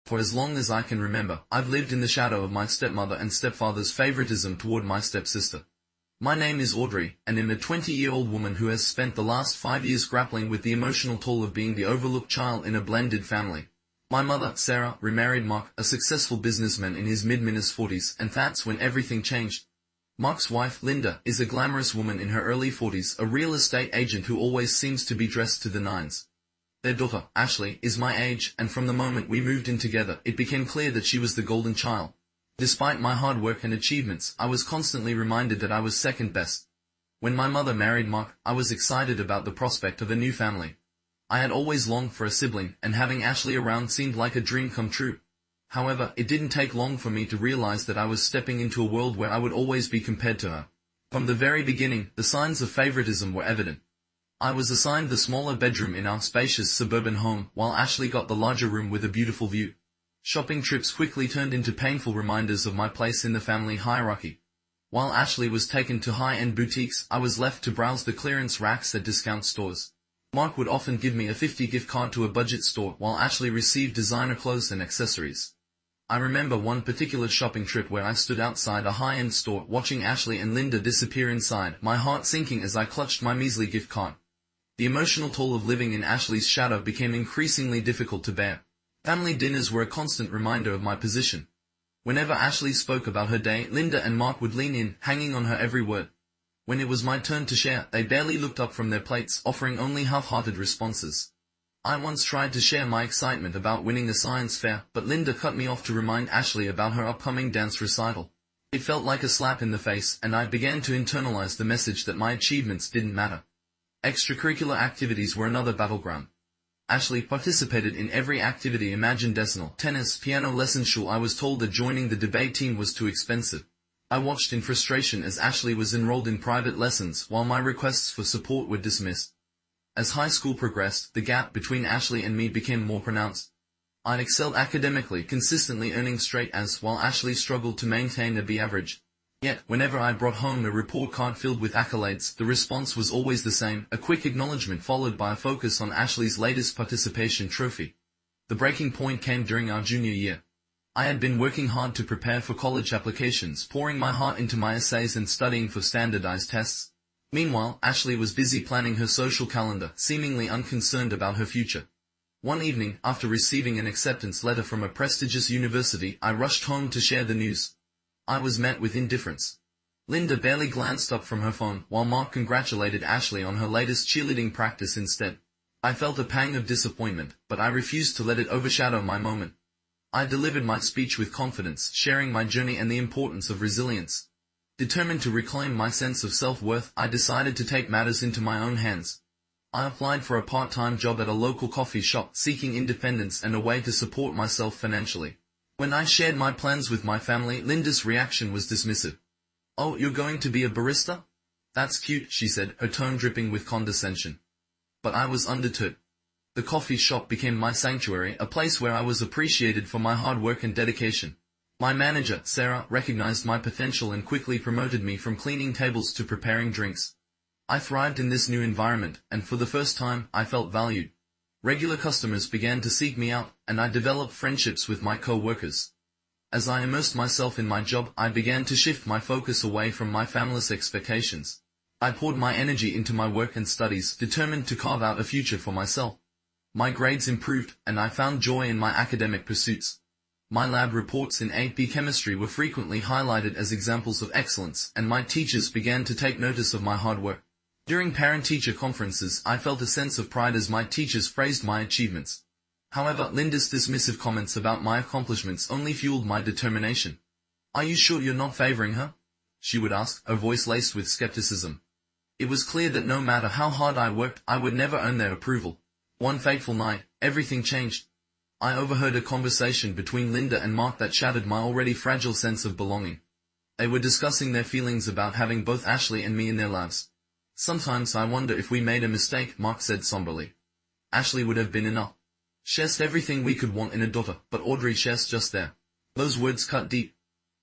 For as long as I can remember, I've lived in the shadow of my stepmother and stepfather's favoritism toward my stepsister. My name is Audrey, and I'm a 20-year-old woman who has spent the last 5 years grappling with the emotional toll of being the overlooked child in a blended family. My mother, Sarah, remarried Mark, a successful businessman in his mid-40s, and that's when everything changed. Mark's wife, Linda, is a glamorous woman in her early 40s, a real estate agent who always seems to be dressed to the nines. Their daughter, Ashley, is my age, and from the moment we moved in together, it became clear that she was the golden child. Despite my hard work and achievements, I was constantly reminded that I was second best. When my mother married Mark, I was excited about the prospect of a new family. I had always longed for a sibling, and having Ashley around seemed like a dream come true. However, it didn't take long for me to realize that I was stepping into a world where I would always be compared to her. From the very beginning, the signs of favoritism were evident. I was assigned the smaller bedroom in our spacious suburban home, while Ashley got the larger room with a beautiful view. Shopping trips quickly turned into painful reminders of my place in the family hierarchy. While Ashley was taken to high-end boutiques, I was left to browse the clearance racks at discount stores. Mark would often give me a $50 gift card to a budget store, while Ashley received designer clothes and accessories. I remember one particular shopping trip where I stood outside a high-end store watching Ashley and Linda disappear inside, my heart sinking as I clutched my measly gift card. The emotional toll of living in Ashley's shadow became increasingly difficult to bear. Family dinners were a constant reminder of my position. Whenever Ashley spoke about her day, Linda and Mark would lean in, hanging on her every word. When it was my turn to share, they barely looked up from their plates, offering only half-hearted responses. I once tried to share my excitement about winning a science fair, but Linda cut me off to remind Ashley about her upcoming dance recital. It felt like a slap in the face, and I began to internalize the message that my achievements didn't matter. Extracurricular activities were another battleground. Ashley participated in every activity imaginable: tennis, piano lessons. I was told that joining the debate team was too expensive. I watched in frustration as Ashley was enrolled in private lessons, while my requests for support were dismissed. As high school progressed, the gap between Ashley and me became more pronounced. I'd excelled academically, consistently earning straight A's, while Ashley struggled to maintain a B average. Yet, whenever I brought home a report card filled with accolades, the response was always the same, a quick acknowledgement followed by a focus on Ashley's latest participation trophy. The breaking point came during our junior year. I had been working hard to prepare for college applications, pouring my heart into my essays and studying for standardized tests. Meanwhile, Ashley was busy planning her social calendar, seemingly unconcerned about her future. One evening, after receiving an acceptance letter from a prestigious university, I rushed home to share the news. I was met with indifference. Linda barely glanced up from her phone, while Mark congratulated Ashley on her latest cheerleading practice instead. I felt a pang of disappointment, but I refused to let it overshadow my moment. I delivered my speech with confidence, sharing my journey and the importance of resilience. Determined to reclaim my sense of self-worth, I decided to take matters into my own hands. I applied for a part-time job at a local coffee shop, seeking independence and a way to support myself financially. When I shared my plans with my family, Linda's reaction was dismissive. "Oh, you're going to be a barista? That's cute," she said, her tone dripping with condescension. But I was undeterred. The coffee shop became my sanctuary, a place where I was appreciated for my hard work and dedication. My manager, Sarah, recognized my potential and quickly promoted me from cleaning tables to preparing drinks. I thrived in this new environment, and for the first time, I felt valued. Regular customers began to seek me out, and I developed friendships with my co-workers. As I immersed myself in my job, I began to shift my focus away from my family's expectations. I poured my energy into my work and studies, determined to carve out a future for myself. My grades improved, and I found joy in my academic pursuits. My lab reports in AP chemistry were frequently highlighted as examples of excellence, and my teachers began to take notice of my hard work. During parent-teacher conferences, I felt a sense of pride as my teachers praised my achievements. However, Linda's dismissive comments about my accomplishments only fueled my determination. "Are you sure you're not favoring her?" she would ask, her voice laced with skepticism. It was clear that no matter how hard I worked, I would never earn their approval. One fateful night, everything changed. I overheard a conversation between Linda and Mark that shattered my already fragile sense of belonging. They were discussing their feelings about having both Ashley and me in their lives. "Sometimes I wonder if we made a mistake," Mark said somberly. "Ashley would have been enough. She's everything we could want in a daughter, but Audrey, she's just there." Those words cut deep.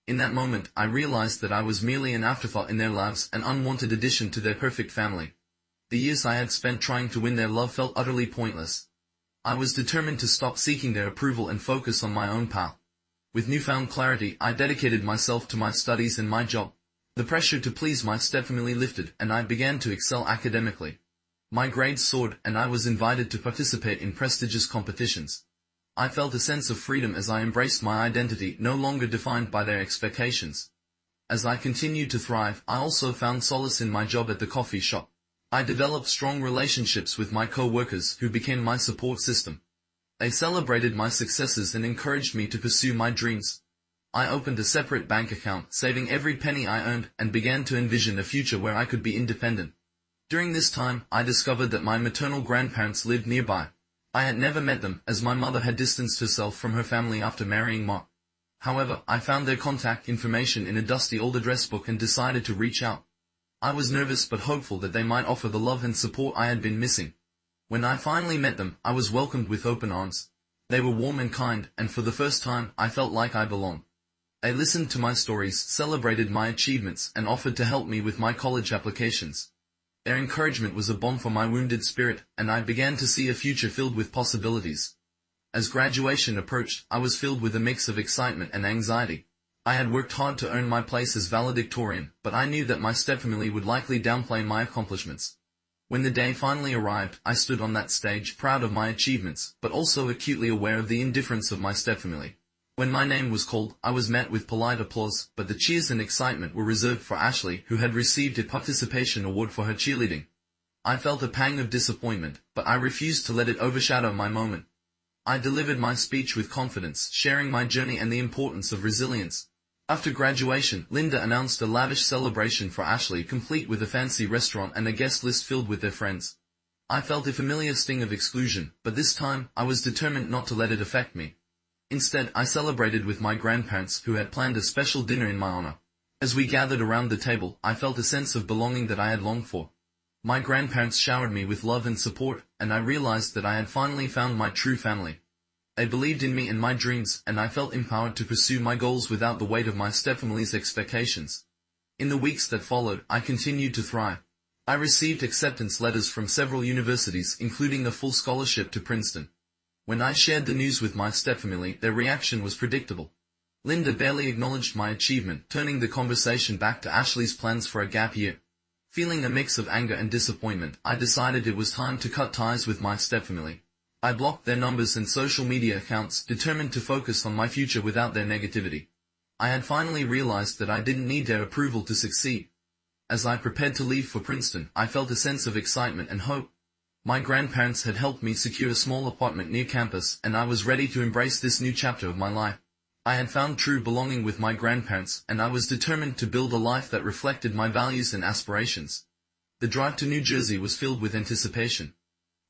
In that moment, I realized that I was merely an afterthought in their lives, an unwanted addition to their perfect family. The years I had spent trying to win their love felt utterly pointless. I was determined to stop seeking their approval and focus on my own path. With newfound clarity, I dedicated myself to my studies and my job. The pressure to please my stepfamily lifted, and I began to excel academically. My grades soared, and I was invited to participate in prestigious competitions. I felt a sense of freedom as I embraced my identity, no longer defined by their expectations. As I continued to thrive, I also found solace in my job at the coffee shop. I developed strong relationships with my co-workers, who became my support system. They celebrated my successes and encouraged me to pursue my dreams. I opened a separate bank account, saving every penny I earned, and began to envision a future where I could be independent. During this time, I discovered that my maternal grandparents lived nearby. I had never met them, as my mother had distanced herself from her family after marrying Mark. However, I found their contact information in a dusty old address book and decided to reach out. I was nervous but hopeful that they might offer the love and support I had been missing. When I finally met them, I was welcomed with open arms. They were warm and kind, and for the first time, I felt like I belonged. They listened to my stories, celebrated my achievements, and offered to help me with my college applications. Their encouragement was a balm for my wounded spirit, and I began to see a future filled with possibilities. As graduation approached, I was filled with a mix of excitement and anxiety. I had worked hard to earn my place as valedictorian, but I knew that my stepfamily would likely downplay my accomplishments. When the day finally arrived, I stood on that stage, proud of my achievements, but also acutely aware of the indifference of my stepfamily. When my name was called, I was met with polite applause, but the cheers and excitement were reserved for Ashley, who had received a participation award for her cheerleading. I felt a pang of disappointment, but I refused to let it overshadow my moment. I delivered my speech with confidence, sharing my journey and the importance of resilience. After graduation, Linda announced a lavish celebration for Ashley, complete with a fancy restaurant and a guest list filled with their friends. I felt a familiar sting of exclusion, but this time, I was determined not to let it affect me. Instead, I celebrated with my grandparents, who had planned a special dinner in my honor. As we gathered around the table, I felt a sense of belonging that I had longed for. My grandparents showered me with love and support, and I realized that I had finally found my true family. They believed in me and my dreams, and I felt empowered to pursue my goals without the weight of my stepfamily's expectations. In the weeks that followed, I continued to thrive. I received acceptance letters from several universities, including a full scholarship to Princeton. When I shared the news with my stepfamily, their reaction was predictable. Linda barely acknowledged my achievement, turning the conversation back to Ashley's plans for a gap year. Feeling a mix of anger and disappointment, I decided it was time to cut ties with my stepfamily. I blocked their numbers and social media accounts, determined to focus on my future without their negativity. I had finally realized that I didn't need their approval to succeed. As I prepared to leave for Princeton, I felt a sense of excitement and hope. My grandparents had helped me secure a small apartment near campus, and I was ready to embrace this new chapter of my life. I had found true belonging with my grandparents, and I was determined to build a life that reflected my values and aspirations. The drive to New Jersey was filled with anticipation.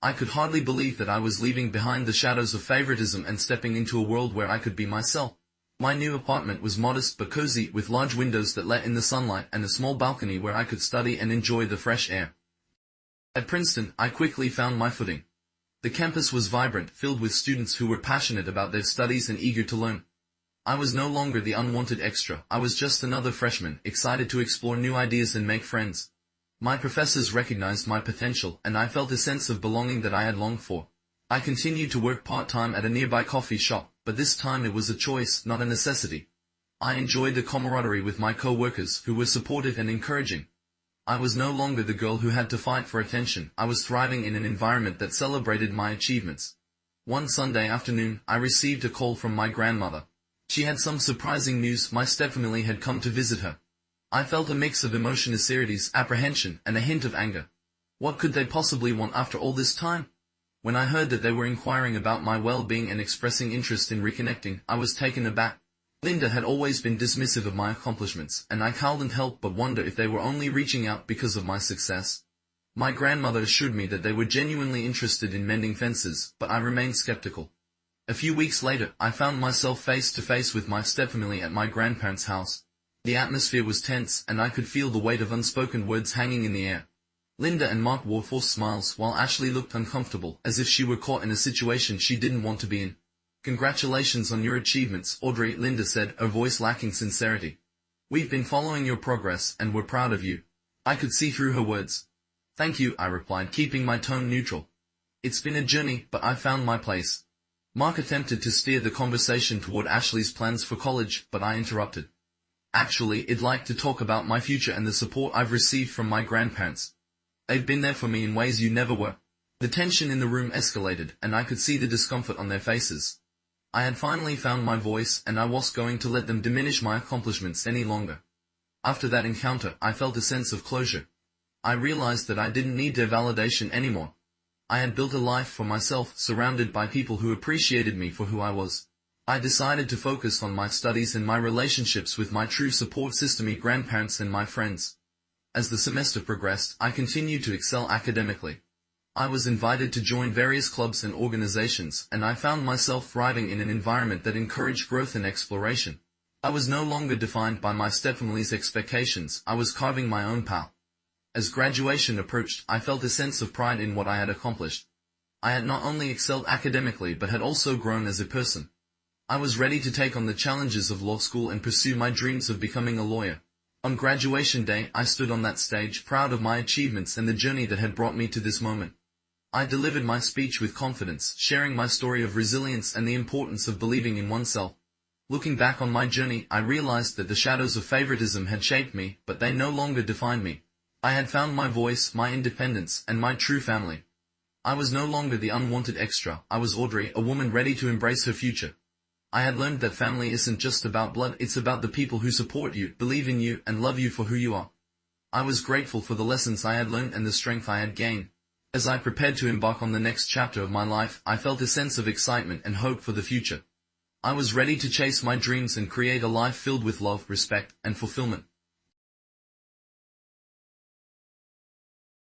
I could hardly believe that I was leaving behind the shadows of favoritism and stepping into a world where I could be myself. My new apartment was modest but cozy, with large windows that let in the sunlight and a small balcony where I could study and enjoy the fresh air. At Princeton, I quickly found my footing. The campus was vibrant, filled with students who were passionate about their studies and eager to learn. I was no longer the unwanted extra, I was just another freshman, excited to explore new ideas and make friends. My professors recognized my potential, and I felt a sense of belonging that I had longed for. I continued to work part-time at a nearby coffee shop, but this time it was a choice, not a necessity. I enjoyed the camaraderie with my co-workers, who were supportive and encouraging. I was no longer the girl who had to fight for attention. I was thriving in an environment that celebrated my achievements. One Sunday afternoon, I received a call from my grandmother. She had some surprising news. My stepfamily had come to visit her. I felt a mix of emotion, sincerity, apprehension, and a hint of anger. What could they possibly want after all this time? When I heard that they were inquiring about my well-being and expressing interest in reconnecting, I was taken aback. Linda had always been dismissive of my accomplishments, and I couldn't help but wonder if they were only reaching out because of my success. My grandmother assured me that they were genuinely interested in mending fences, but I remained skeptical. A few weeks later, I found myself face to face with my stepfamily at my grandparents' house. The atmosphere was tense, and I could feel the weight of unspoken words hanging in the air. Linda and Mark wore forced smiles, while Ashley looked uncomfortable, as if she were caught in a situation she didn't want to be in. "Congratulations on your achievements, Audrey," Linda said, her voice lacking sincerity. "We've been following your progress, and we're proud of you." I could see through her words. "Thank you," I replied, keeping my tone neutral. It's been a journey, but I found my place. Mark attempted to steer the conversation toward Ashley's plans for college, but I interrupted. Actually, I'd like to talk about my future and the support I've received from my grandparents. They've been there for me in ways you never were. The tension in the room escalated, and I could see the discomfort on their faces. I had finally found my voice, and I wasn't going to let them diminish my accomplishments any longer. After that encounter, I felt a sense of closure. I realized that I didn't need their validation anymore. I had built a life for myself, surrounded by people who appreciated me for who I was. I decided to focus on my studies and my relationships with my true support system, my grandparents and my friends. As the semester progressed, I continued to excel academically. I was invited to join various clubs and organizations, and I found myself thriving in an environment that encouraged growth and exploration. I was no longer defined by my stepfamily's expectations. I was carving my own path. As graduation approached, I felt a sense of pride in what I had accomplished. I had not only excelled academically but had also grown as a person. I was ready to take on the challenges of law school and pursue my dreams of becoming a lawyer. On graduation day, I stood on that stage, proud of my achievements and the journey that had brought me to this moment. I delivered my speech with confidence, sharing my story of resilience and the importance of believing in oneself. Looking back on my journey, I realized that the shadows of favoritism had shaped me, but they no longer defined me. I had found my voice, my independence, and my true family. I was no longer the unwanted extra. I was Audrey, a woman ready to embrace her future. I had learned that family isn't just about blood, it's about the people who support you, believe in you, and love you for who you are. I was grateful for the lessons I had learned and the strength I had gained. As I prepared to embark on the next chapter of my life, I felt a sense of excitement and hope for the future. I was ready to chase my dreams and create a life filled with love, respect, and fulfillment.